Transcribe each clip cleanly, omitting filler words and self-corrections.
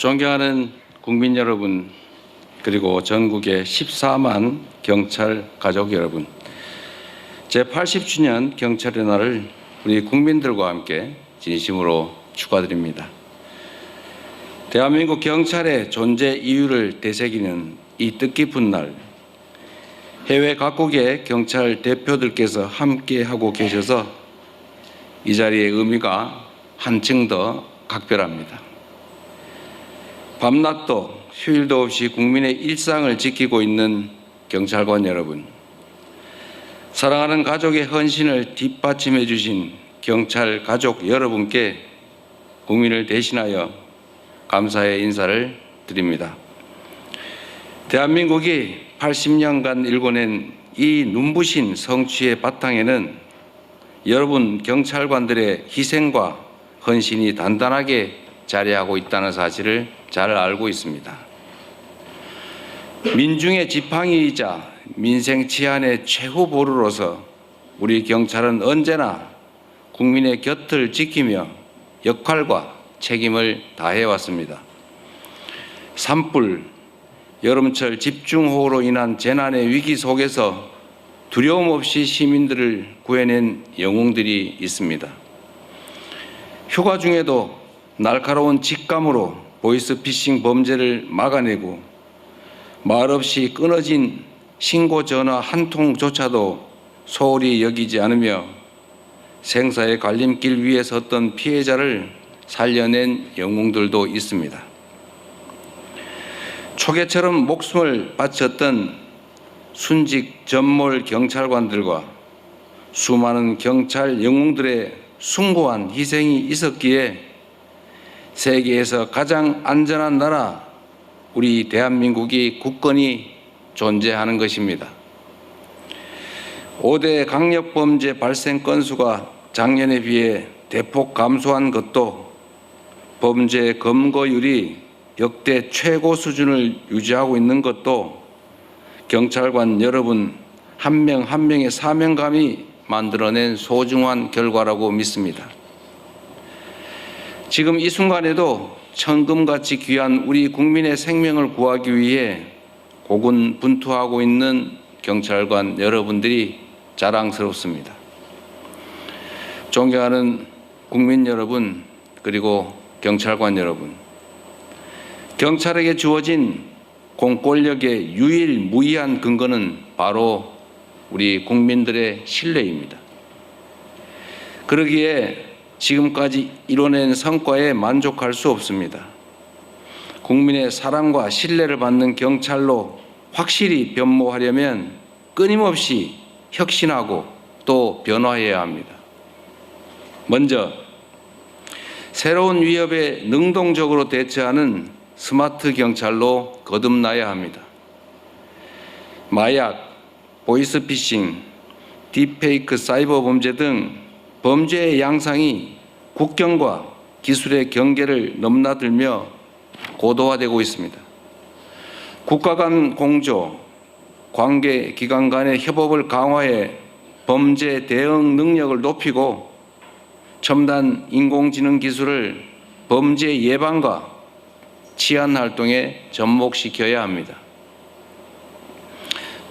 존경하는 국민 여러분, 그리고 전국의 14만 경찰 가족 여러분, 제80주년 경찰의 날을 우리 국민들과 함께 진심으로 축하드립니다. 대한민국 경찰의 존재 이유를 되새기는 이 뜻깊은 날, 해외 각국의 경찰 대표들께서 함께하고 계셔서 이 자리의 의미가 한층 더 각별합니다. 밤낮도 휴일도 없이 국민의 일상을 지키고 있는 경찰관 여러분, 사랑하는 가족의 헌신을 뒷받침해 주신 경찰 가족 여러분께 국민을 대신하여 감사의 인사를 드립니다. 대한민국이 80년간 일궈낸 이 눈부신 성취의 바탕에는 여러분 경찰관들의 희생과 헌신이 단단하게 자리하고 있다는 사실을 잘 알고 있습니다. 민중의 지팡이이자 민생 치안의 최후 보루로서 우리 경찰은 언제나 국민의 곁을 지키며 역할과 책임을 다해왔습니다. 산불, 여름철 집중호우로 인한 재난의 위기 속에서 두려움 없이 시민들을 구해낸 영웅들이 있습니다. 휴가 중에도 날카로운 직감으로 보이스피싱 범죄를 막아내고 말없이 끊어진 신고 전화 한 통조차도 소홀히 여기지 않으며 생사의 갈림길 위에 섰던 피해자를 살려낸 영웅들도 있습니다. 초계처럼 목숨을 바쳤던 순직 전몰 경찰관들과 수많은 경찰 영웅들의 숭고한 희생이 있었기에 세계에서 가장 안전한 나라 우리 대한민국이 굳건히 존재하는 것입니다. 5대 강력범죄 발생 건수가 작년에 비해 대폭 감소한 것도 범죄 검거율이 역대 최고 수준을 유지하고 있는 것도 경찰관 여러분 한 명 한 명의 사명감이 만들어낸 소중한 결과라고 믿습니다. 지금 이 순간에도 천금같이 귀한 우리 국민의 생명을 구하기 위해 고군분투하고 있는 경찰관 여러분들이 자랑스럽습니다. 존경하는 국민 여러분, 그리고 경찰관 여러분, 경찰에게 주어진 공권력의 유일무이한 근거는 바로 우리 국민들의 신뢰입니다. 그러기에 지금까지 이뤄낸 성과에 만족할 수 없습니다. 국민의 사랑과 신뢰를 받는 경찰로 확실히 변모하려면 끊임없이 혁신하고 또 변화해야 합니다. 먼저 새로운 위협에 능동적으로 대처하는 스마트 경찰로 거듭나야 합니다. 마약, 보이스피싱, 딥페이크 사이버 범죄 등 범죄의 양상이 국경과 기술의 경계를 넘나들며 고도화되고 있습니다. 국가 간 공조, 관계 기관 간의 협업을 강화해 범죄 대응 능력을 높이고 첨단 인공지능 기술을 범죄 예방과 치안 활동에 접목시켜야 합니다.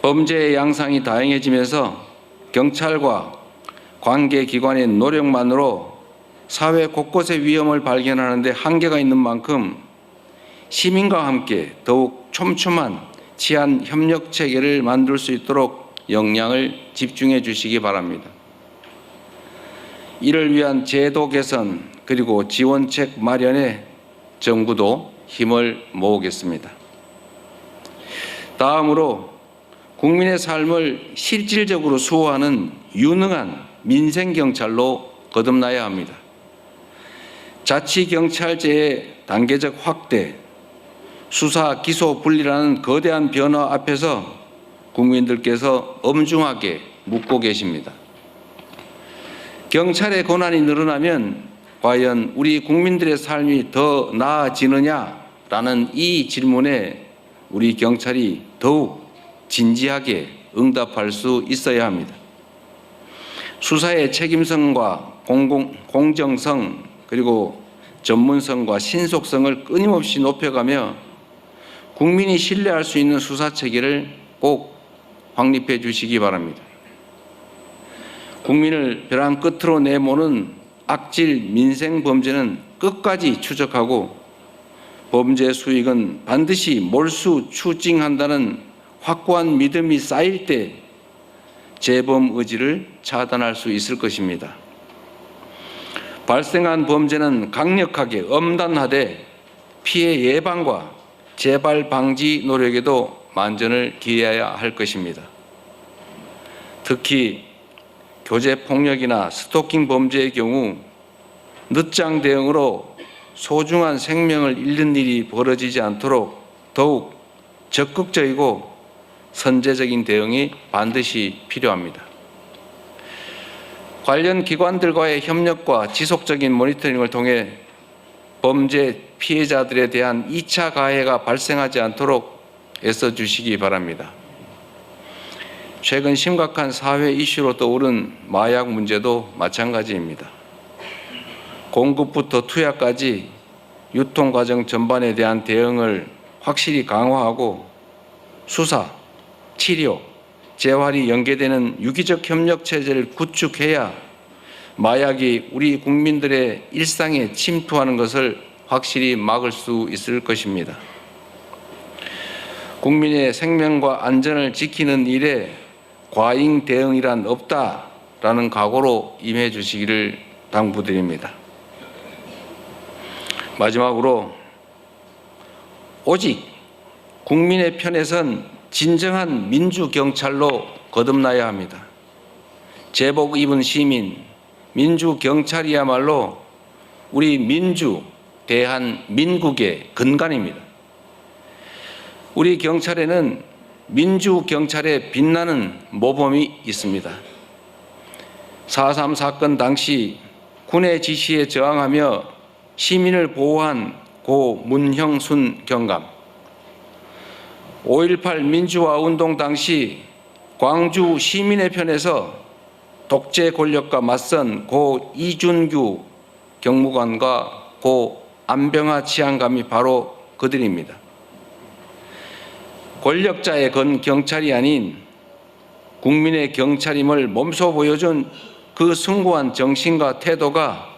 범죄의 양상이 다양해지면서 경찰과 관계기관의 노력만으로 사회 곳곳의 위험을 발견하는 데 한계가 있는 만큼 시민과 함께 더욱 촘촘한 치안 협력 체계를 만들 수 있도록 역량을 집중해 주시기 바랍니다. 이를 위한 제도 개선 그리고 지원책 마련에 정부도 힘을 모으겠습니다. 다음으로 국민의 삶을 실질적으로 수호하는 유능한 민생경찰로 거듭나야 합니다. 자치경찰제의 단계적 확대, 수사, 기소 분리라는 거대한 변화 앞에서 국민들께서 엄중하게 묻고 계십니다. 경찰의 권한이 늘어나면 과연 우리 국민들의 삶이 더 나아지느냐라는 이 질문에 우리 경찰이 더욱 진지하게 응답할 수 있어야 합니다. 수사의 책임성과 공정성 그리고 전문성과 신속성을 끊임없이 높여가며 국민이 신뢰할 수 있는 수사체계를 꼭 확립해 주시기 바랍니다. 국민을 벼랑 끝으로 내모는 악질 민생범죄는 끝까지 추적하고 범죄 수익은 반드시 몰수 추징한다는 확고한 믿음이 쌓일 때 재범 의지를 차단할 수 있을 것입니다. 발생한 범죄는 강력하게 엄단하되 피해 예방과 재발 방지 노력에도 만전을 기해야 할 것입니다. 특히 교제폭력이나 스토킹 범죄의 경우 늦장 대응으로 소중한 생명을 잃는 일이 벌어지지 않도록 더욱 적극적이고 선제적인 대응이 반드시 필요합니다. 관련 기관들과의 협력과 지속적인 모니터링을 통해 범죄 피해자들에 대한 2차 가해가 발생하지 않도록 애써주시기 바랍니다. 최근 심각한 사회 이슈로 떠오른 마약 문제도 마찬가지입니다. 공급부터 투약까지 유통 과정 전반에 대한 대응을 확실히 강화하고 수사, 치료, 재활이 연계되는 유기적 협력 체제를 구축해야 마약이 우리 국민들의 일상에 침투하는 것을 확실히 막을 수 있을 것입니다. 국민의 생명과 안전을 지키는 일에 과잉 대응이란 없다라는 각오로 임해 주시기를 당부드립니다. 마지막으로 오직 국민의 편에 선 진정한 민주경찰로 거듭나야 합니다. 제복 입은 시민, 민주경찰이야말로 우리 민주, 대한민국의 근간입니다. 우리 경찰에는 민주경찰의 빛나는 모범이 있습니다. 4.3 사건 당시 군의 지시에 저항하며 시민을 보호한 고 문형순 경감, 5.18 민주화 운동 당시 광주 시민의 편에서 독재 권력과 맞선 고 이준규 경무관과 고 안병하 치안감이 바로 그들입니다. 권력자의 건 경찰이 아닌 국민의 경찰임을 몸소 보여준 그 숭고한 정신과 태도가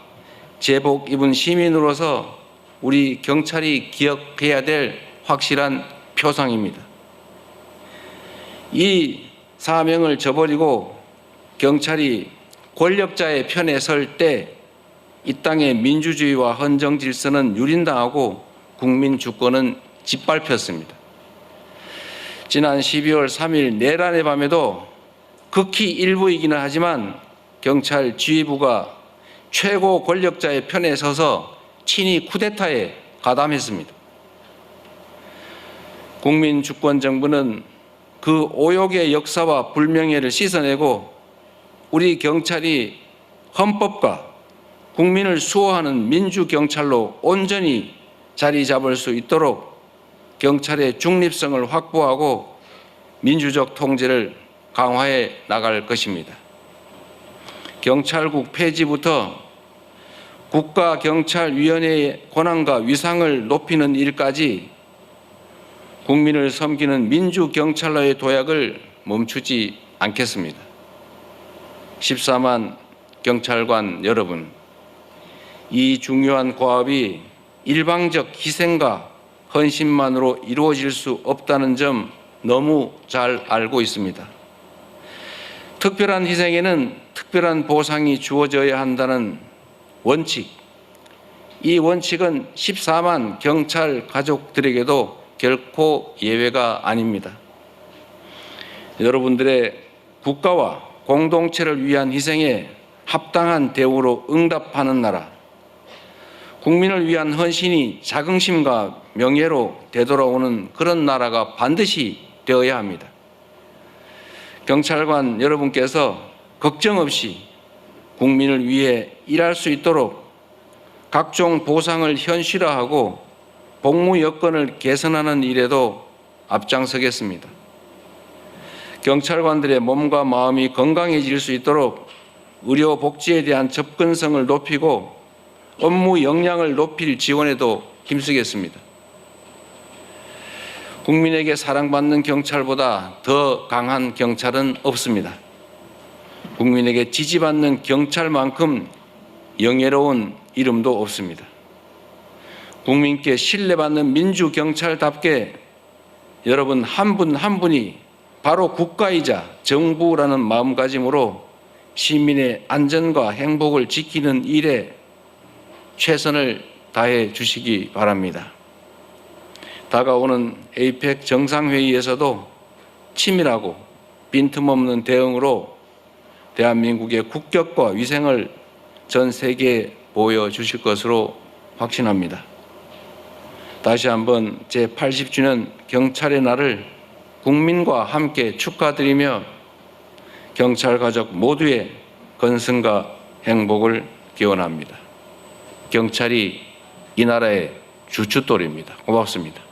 제복 입은 시민으로서 우리 경찰이 기억해야 될 확실한 표상입니다. 이 사명을 저버리고 경찰이 권력자의 편에 설 때 이 땅의 민주주의와 헌정 질서는 유린당하고 국민 주권은 짓밟혔습니다. 지난 12월 3일 내란의 밤에도 극히 일부이기는 하지만 경찰 지휘부가 최고 권력자의 편에 서서 친히 쿠데타에 가담했습니다. 국민주권정부는 그 오욕의 역사와 불명예를 씻어내고 우리 경찰이 헌법과 국민을 수호하는 민주경찰로 온전히 자리 잡을 수 있도록 경찰의 중립성을 확보하고 민주적 통제를 강화해 나갈 것입니다. 경찰국 폐지부터 국가경찰위원회의 권한과 위상을 높이는 일까지 국민을 섬기는 민주경찰로의 도약을 멈추지 않겠습니다. 14만 경찰관 여러분, 이 중요한 과업이 일방적 희생과 헌신만으로 이루어질 수 없다는 점 너무 잘 알고 있습니다. 특별한 희생에는 특별한 보상이 주어져야 한다는 원칙, 이 원칙은 14만 경찰 가족들에게도 결코 예외가 아닙니다. 여러분들의 국가와 공동체를 위한 희생에 합당한 대우로 응답하는 나라, 국민을 위한 헌신이 자긍심과 명예로 되돌아오는 그런 나라가 반드시 되어야 합니다. 경찰관 여러분께서 걱정 없이 국민을 위해 일할 수 있도록 각종 보상을 현실화하고 복무 여건을 개선하는 일에도 앞장서겠습니다. 경찰관들의 몸과 마음이 건강해질 수 있도록 의료 복지에 대한 접근성을 높이고 업무 역량을 높일 지원에도 힘쓰겠습니다. 국민에게 사랑받는 경찰보다 더 강한 경찰은 없습니다. 국민에게 지지받는 경찰만큼 영예로운 이름도 없습니다. 국민께 신뢰받는 민주경찰답게 여러분 한 분 한 분이 바로 국가이자 정부라는 마음가짐으로 시민의 안전과 행복을 지키는 일에 최선을 다해 주시기 바랍니다. 다가오는 에이펙 정상회의에서도 치밀하고 빈틈없는 대응으로 대한민국의 국격과 위생을 전 세계에 보여주실 것으로 확신합니다. 다시 한번 제80주년 경찰의 날을 국민과 함께 축하드리며 경찰 가족 모두의 건승과 행복을 기원합니다. 경찰이 이 나라의 주춧돌입니다. 고맙습니다.